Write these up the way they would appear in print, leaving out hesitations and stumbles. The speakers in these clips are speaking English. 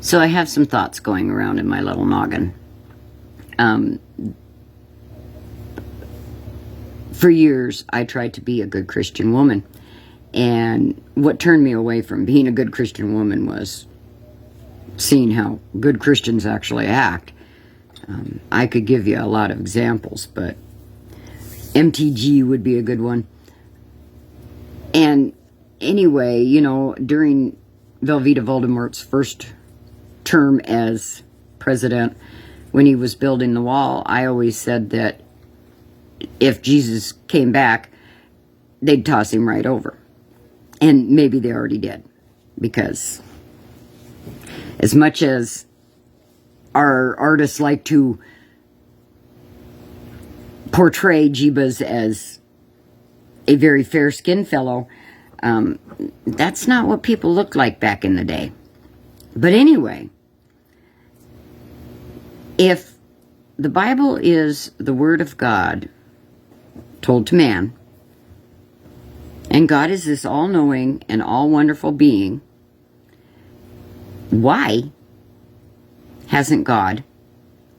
So I have some thoughts going around in my little noggin. For years, I tried to be a good Christian woman. And what turned me away from being a good Christian woman was seeing how good Christians actually act. I could give you a lot of examples, but MTG would be a good one. And anyway, you know, during Velveeta Voldemort's first term as president, when he was building the wall, I always said that if Jesus came back, they'd toss him right over. And maybe they already did, because as much as our artists like to portray Jeebus as a very fair-skinned fellow, that's not what people looked like back in the day. But anyway, if the Bible is the Word of God told to man, and God is this all-knowing and all-wonderful being, why hasn't God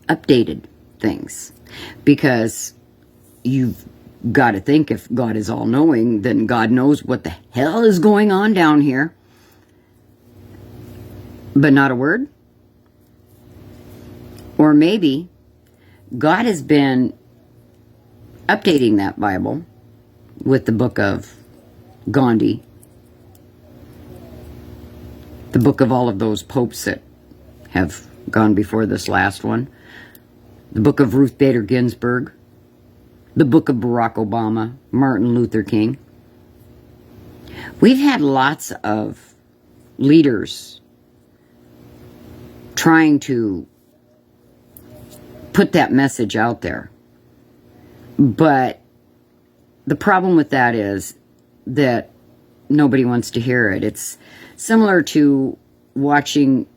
updated things? Because you've got to think, if God is all-knowing, then God knows what the hell is going on down here. But not a word? Or maybe God has been updating that Bible with the book of Gandhi, the book of all of those popes that have gone before this last one, the book of Ruth Bader Ginsburg, the book of Barack Obama, Martin Luther King. We've had lots of leaders trying to put that message out there. But the problem with that is that nobody wants to hear it. It's similar to watching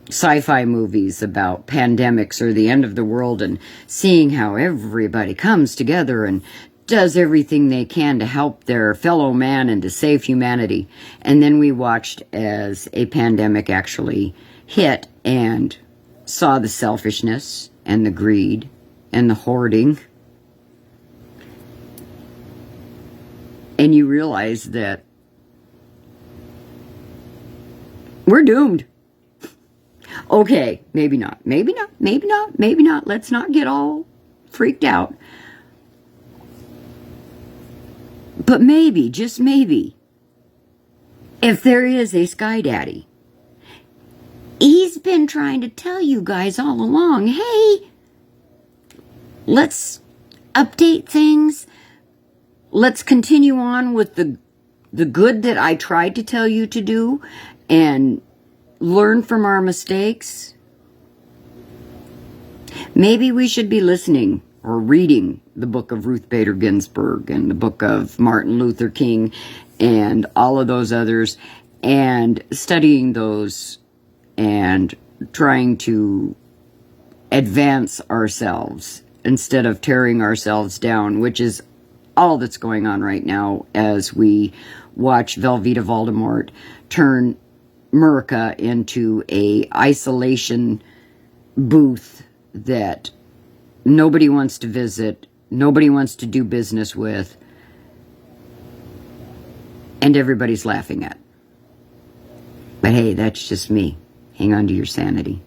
sci-fi movies about pandemics or the end of the world and seeing how everybody comes together and does everything they can to help their fellow man and to save humanity. And then we watched as a pandemic actually hit and saw the selfishness and the greed and the hoarding. And you realize that we're doomed. Okay, maybe not, maybe not, maybe not, maybe not. Let's not get all freaked out. But maybe, just maybe, if there is a Sky Daddy, he's been trying to tell you guys all along, hey, let's update things. Let's continue on with the good that I tried to tell you to do and learn from our mistakes. Maybe we should be listening or reading the book of Ruth Bader Ginsburg and the book of Martin Luther King and all of those others, and studying those and trying to advance ourselves instead of tearing ourselves down, which is all that's going on right now as we watch Velveeta Voldemort turn America into a isolation booth that nobody wants to visit, nobody wants to do business with, and everybody's laughing at. But hey, that's just me. Hang on to your sanity.